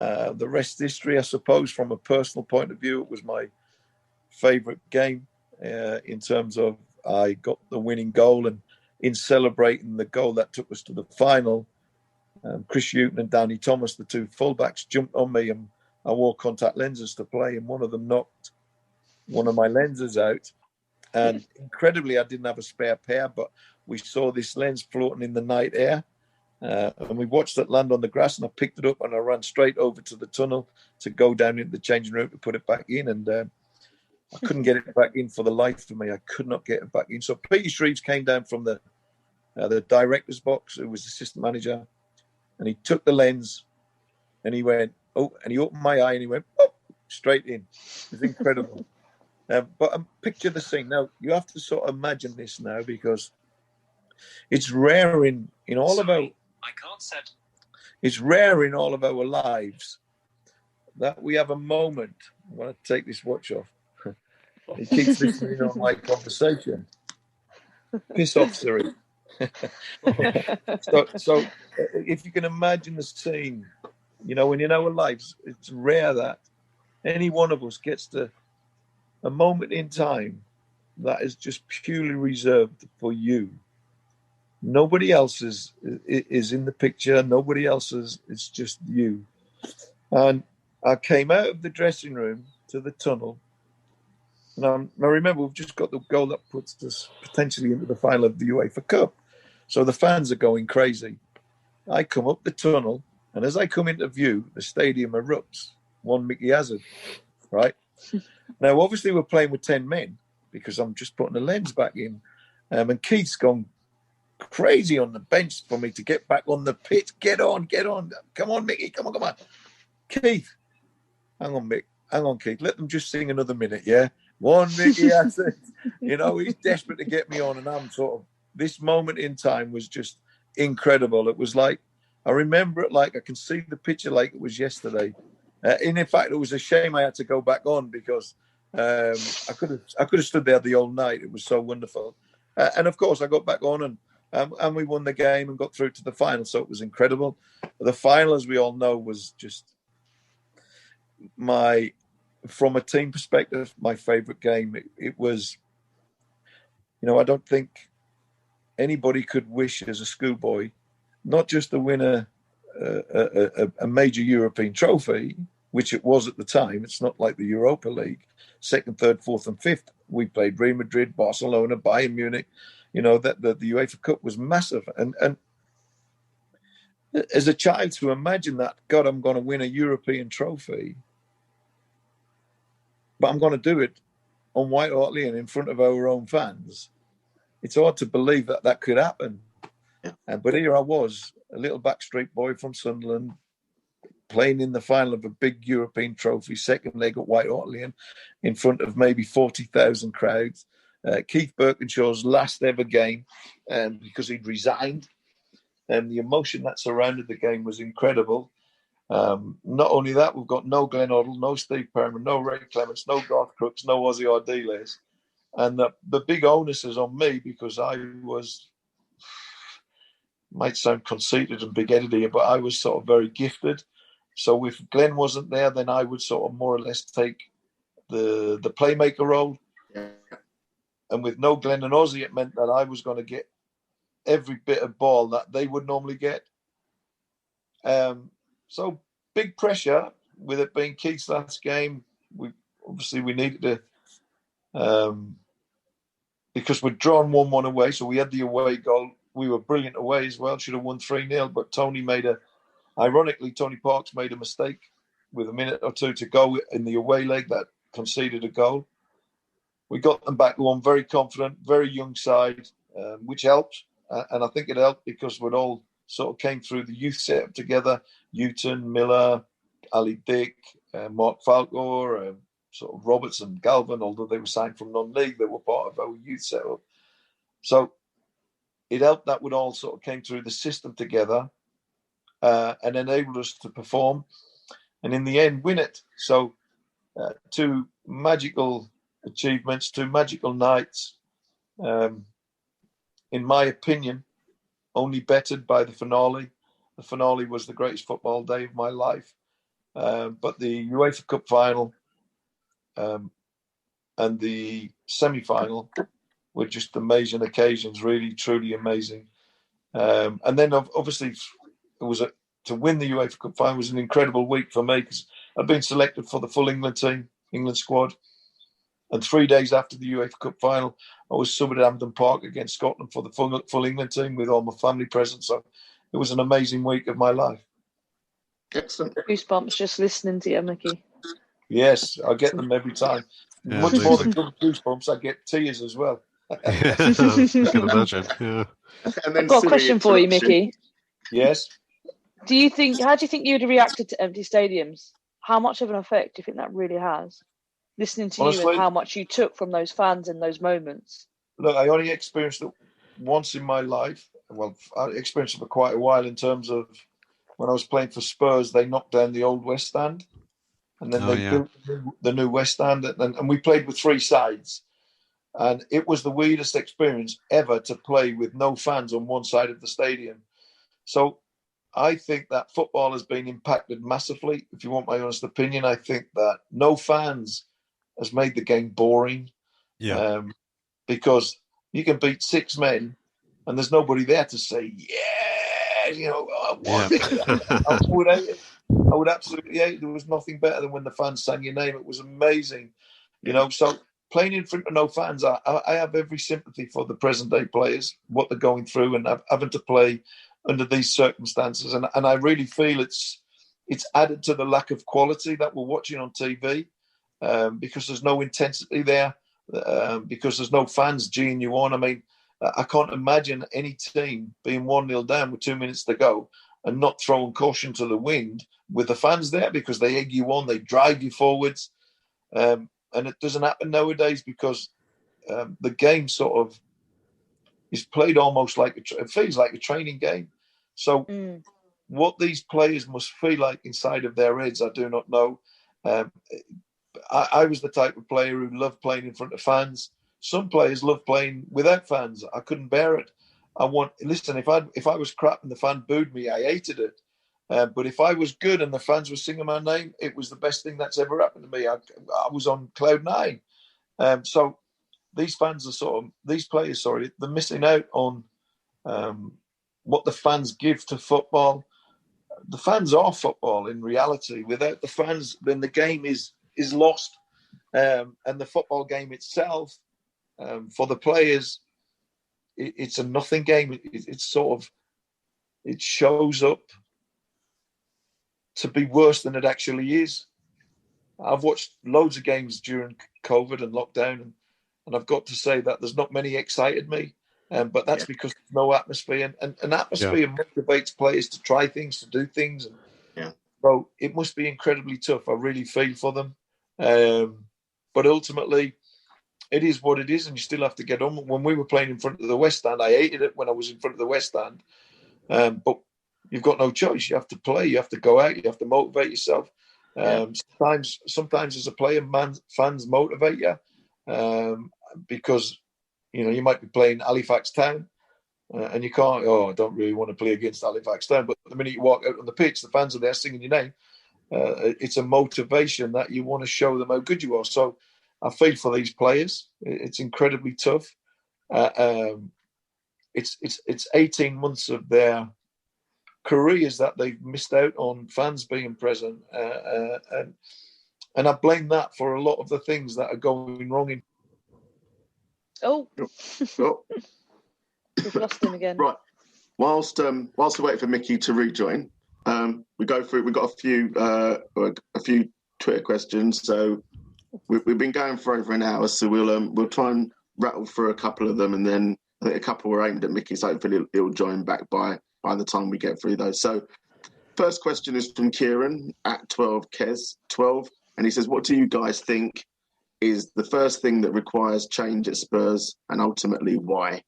The rest history, I suppose. From a personal point of view, it was my favourite game in terms of I got the winning goal, and in celebrating the goal that took us to the final, Chris Hughton and Danny Thomas, the two fullbacks, jumped on me, and I wore contact lenses to play, and one of them knocked one of my lenses out. And incredibly, I didn't have a spare pair, but we saw this lens floating in the night air. And we watched it land on the grass, and I picked it up and I ran straight over to the tunnel to go down into the changing room to put it back in. And I couldn't get it back in for the life of me. I could not get it back in. So Peter Shreves came down from the director's box, who was the assistant manager, and he took the lens and he went, oh, and he opened my eye and he went, oh, straight in. It was incredible. But picture the scene. Now, you have to sort of imagine this now, because it's rare in all of our... I can't set. It's rare in all of our lives that we have a moment. I'm going to take this watch off. He keeps listening on my conversation. Piss off, Siri. So if you can imagine the scene, in our lives, it's rare that any one of us gets to a moment in time that is just purely reserved for you. Nobody else is in the picture. Nobody else is. It's just you. And I came out of the dressing room to the tunnel. And I remember we've just got the goal that puts us potentially into the final of the UEFA Cup. So the fans are going crazy. I come up the tunnel, and as I come into view, the stadium erupts. One Micky Hazard, right? Now, obviously, we're playing with 10 men because I'm just putting the lens back in. And Keith's gone crazy on the bench for me to get back on the pitch. Get on. Come on, Mickey. Come on. Keith. Hang on, Mick. Hang on, Keith. Let them just sing another minute, yeah? One Micky Hazard. He's desperate to get me on, and I'm sort of... This moment in time was just incredible. It was like... I remember it like I can see the picture like it was yesterday. And in fact, it was a shame I had to go back on because I could have stood there the whole night. It was so wonderful. And of course, I got back on and we won the game and got through to the final. So it was incredible. The final, as we all know, was just from a team perspective, my favourite game. It was, I don't think anybody could wish as a schoolboy not just to win a major European trophy, which it was at the time. It's not like the Europa League, 2nd, 3rd, 4th and 5th. We played Real Madrid, Barcelona, Bayern Munich. That the UEFA Cup was massive. And as a child to imagine that, God, I'm going to win a European trophy, but I'm going to do it on White Hart Lane in front of our own fans. It's hard to believe that could happen. But here I was, a little backstreet boy from Sunderland, playing in the final of a big European trophy, second leg at White Hart Lane, in front of maybe 40,000 crowds. Keith Birkinshaw's last ever game, because he'd resigned. And the emotion that surrounded the game was incredible. Not only that, we've got no Glenn Hoddle, no Steve Perman, no Ray Clements, no Garth Crooks, no Ozzy Ardiles. And the big onus is on me because I was... might sound conceited and big-headed here, but I was sort of very gifted. So if Glenn wasn't there, then I would sort of more or less take the playmaker role. Yeah. And with no Glenn and Ozzy, it meant that I was going to get every bit of ball that they would normally get. So big pressure with it being Keith's last game. We needed to, because we'd drawn 1-1 away, so we had the away goal. We were brilliant away as well. Should have won 3-0, but Tony Parks made a mistake with a minute or two to go in the away leg that conceded a goal. We got them back one, very confident, very young side, which helped. And I think it helped because we'd all sort of came through the youth setup together. Newton, Miller, Ali Dick, Mark Falkor, sort of Roberts and Galvin, although they were signed from non-league, they were part of our youth setup. So it helped that we'd all sort of came through the system together and enabled us to perform and in the end win it. So 2 magical achievements, 2 magical nights. In my opinion, only bettered by the finale. The finale was the greatest football day of my life. But the UEFA Cup final and the semi-final were just amazing occasions, really, truly amazing. And then obviously it was to win the UEFA Cup final was an incredible week for me because I'd been selected for the full England team, England squad. And 3 days after the UEFA Cup final, I was subbed at Hampden Park against Scotland for the full England team with all my family present. So it was an amazing week of my life. Excellent. Goosebumps just listening to you, Mickey. Yes, I get them every time. Yeah, Much more than goosebumps, I get tears as well. Yeah, I can imagine. Yeah. And then I've got a question for you, Mickey. Yes. How do you think you'd have reacted to empty stadiums? How much of an effect do you think that really has? Listening to you and how much you took from those fans in those moments. Look, I only experienced it once in my life. Well, I experienced it for quite a while in terms of when I was playing for Spurs, they knocked down the old West Stand. And then they built the new West Stand. And we played with 3 sides. And it was the weirdest experience ever to play with no fans on one side of the stadium. So I think that football has been impacted massively. If you want my honest opinion, I think that no fans has made the game boring. Yeah. Because you can beat 6 men and there's nobody there to say, yeah, you know, I won it. I would absolutely hate it. There was nothing better than when the fans sang your name. It was amazing. You know, so playing in front of no fans, I have every sympathy for the present day players, what they're going through and having to play under these circumstances. And I really feel it's added to the lack of quality that we're watching on TV because there's no intensity there, because there's no fans geeing you on. I mean, I can't imagine any team being 1-0 down with 2 minutes to go and not throwing caution to the wind with the fans there because they egg you on, they drive you forwards. And it doesn't happen nowadays because the game sort of is played almost like it feels like a training game. So what these players must feel like inside of their heads, I do not know. I was the type of player who loved playing in front of fans. Some players love playing without fans. I couldn't bear it. If I was crap and the fan booed me, I hated it. But if I was good and the fans were singing my name, it was the best thing that's ever happened to me. I was on cloud 9. So these players, they're missing out on what the fans give to football. The fans are football in reality. Without the fans, then the game is lost. And the football game itself, for the players, it's a nothing game. It shows up to be worse than it actually is. I've watched loads of games during COVID and lockdown, and I've got to say that there's not many excited me. But that's because there's no atmosphere, and an atmosphere motivates players to try things, to do things. So it must be incredibly tough. I really feel for them. But ultimately, it is what it is, and you still have to get on. When we were playing in front of the West Stand, I hated it when I was in front of the West Stand. But you've got no choice. You have to play. You have to go out. You have to motivate yourself. Sometimes as a player, fans motivate you because you might be playing Halifax Town and you can't. I don't really want to play against Halifax Town. But the minute you walk out on the pitch, the fans are there singing your name. It's a motivation that you want to show them how good you are. So I feel for these players. It's incredibly tough. It's 18 months of their careers that they've missed out on fans being present, and I blame that for a lot of the things that are going wrong. We've lost him again. Right. Whilst we wait for Mickey to rejoin, we go through. We've got a few Twitter questions. So we've been going for over an hour. So we'll try and rattle through a couple of them, and then I think a couple were aimed at Mickey. So hopefully he'll join back by the time we get through those. So first question is from Kieran at 12Kes12, and he says, "What do you guys think is the first thing that requires change at Spurs, and ultimately why?"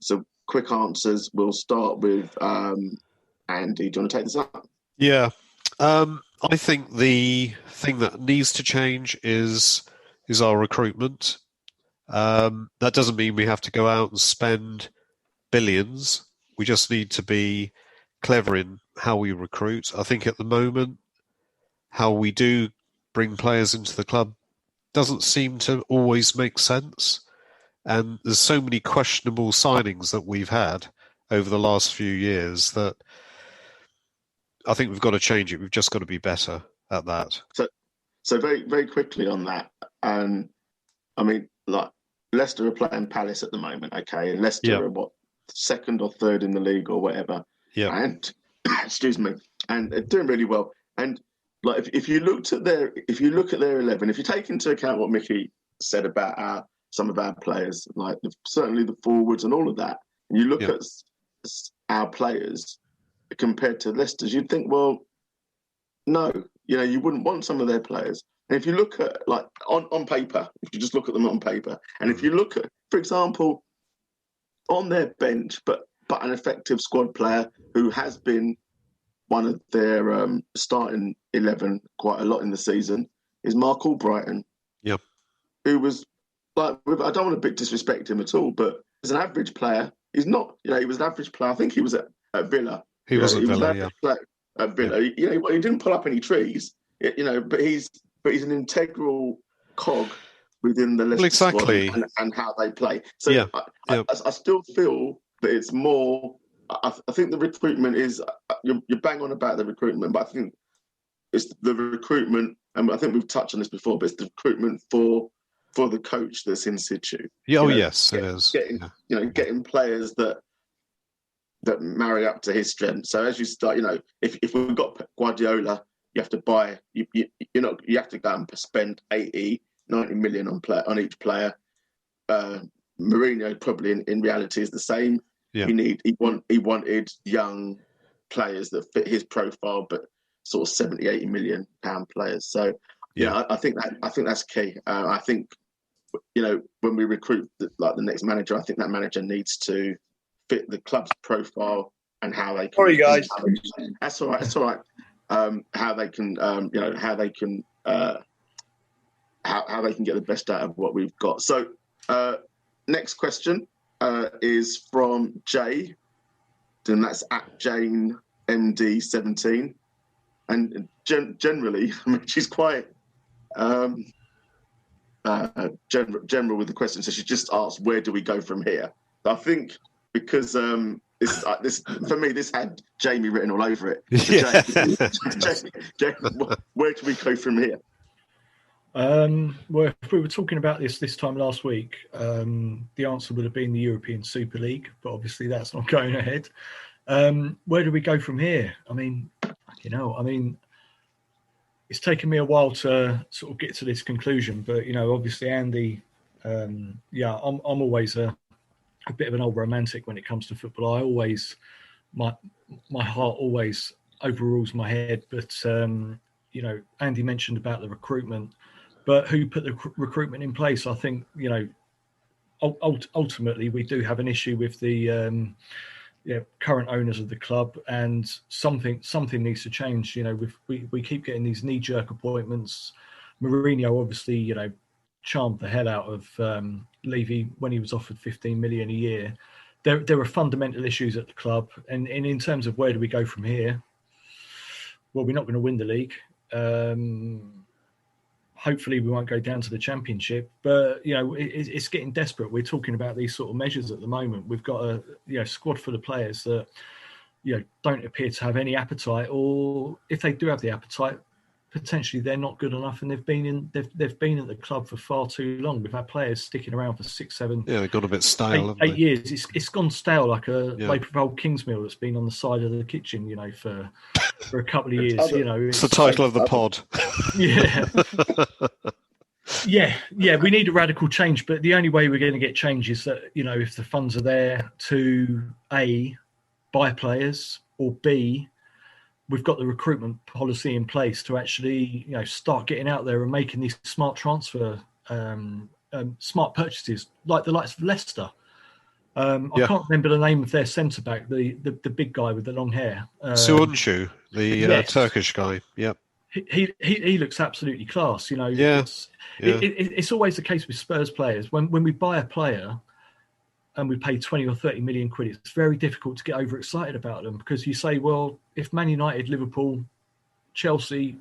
So quick answers. We'll start with Andy. Do you want to take this up? Yeah. I think the thing that needs to change is our recruitment. That doesn't mean we have to go out and spend billions. We just need to be clever in how we recruit. I think at the moment how we do bring players into the club doesn't seem to always make sense. And there's so many questionable signings that we've had over the last few years that I think we've got to change it. We've just got to be better at that. So very, very quickly on that. And I mean, like, Leicester are playing Palace at the moment, okay? And Leicester are what, second or third in the league or whatever. Yeah. And excuse me, and they're doing really well. And like, if you look at their 11, if you take into account what Micky said about some of our players, like certainly the forwards and all of that, and you look at our players compared to Leicester's, you'd think, well, no, you wouldn't want some of their players. And if you look at, like, on paper, if you just look at them on paper, and if you look at, for example, on their bench, but an effective squad player who has been one of their starting 11 quite a lot in the season, is Mark Albrighton. Yep. Who was, like, I don't want to disrespect him at all, but as an average player, he's not, he was an average player. I think he was at Villa. He was at Villa, at Villa. He didn't pull up any trees, but he's an integral cog within the Leicester squad and how they play. So I still feel that it's more. I think the recruitment is. You're bang on about the recruitment, but I think it's the recruitment, and I think we've touched on this before. But it's the recruitment for the coach that's in situ. Yeah. Yes, it is. Getting players that marry up to his strength. So as you start, if we've got Guardiola, you have to buy. You have to go and spend 80, 90 million on each player. Mourinho probably in reality is the same. Yeah. He wanted young players that fit his profile, but sort of 70, 80 million pound players. So I think that's key. I think when we recruit the next manager, I think that manager needs to fit the club's profile and how they can. Sorry, guys. That's all right. That's all right. How they can how they can get the best out of what we've got. So next question is from Jay, and that's at Jane MD17, and generally, I mean, she's quite general with the question. So she just asked, where do we go from here? I think because this for me, this had Jamie written all over it. So Jamie, where do we go from here? Well, if we were talking about this time last week, the answer would have been the European Super League, but obviously that's not going ahead. Where do we go from here? I mean, it's taken me a while to sort of get to this conclusion, but obviously, Andy, I'm always a bit of an old romantic when it comes to football. I always, my heart always overrules my head. But Andy mentioned about the recruitment, but who put the recruitment in place? I think ultimately we do have an issue with the current owners of the club, and something needs to change. We keep getting these knee-jerk appointments. Mourinho obviously charmed the hell out of Levy when he was offered 15 million a year. There are fundamental issues at the club, and in terms of where do we go from here? Well, we're not going to win the league. Hopefully we won't go down to the Championship, but it's getting desperate. We're talking about these sort of measures at the moment. We've got a squad full of players that don't appear to have any appetite, or if they do have the appetite, potentially they're not good enough, and they've been at the club for far too long. We've had players sticking around for 6, 7, they've got a bit stale. 8 years. It's gone stale like a loaf of old Kingsmill that's been on the side of the kitchen, for a couple of years. It's the title of the pod. Yeah, we need a radical change, but the only way we're going to get change is that if the funds are there to A, buy players, or B, we've got the recruitment policy in place to actually, start getting out there and making these smart transfer, smart purchases, like the likes of Leicester. I can't remember the name of their centre back, the big guy with the long hair. Suuncu, the Turkish guy. Yep. He looks absolutely class. It's always the case with Spurs players. When we buy a player and we pay 20 or 30 million quid, it's very difficult to get overexcited about them, because you say, well, if Man United, Liverpool, Chelsea,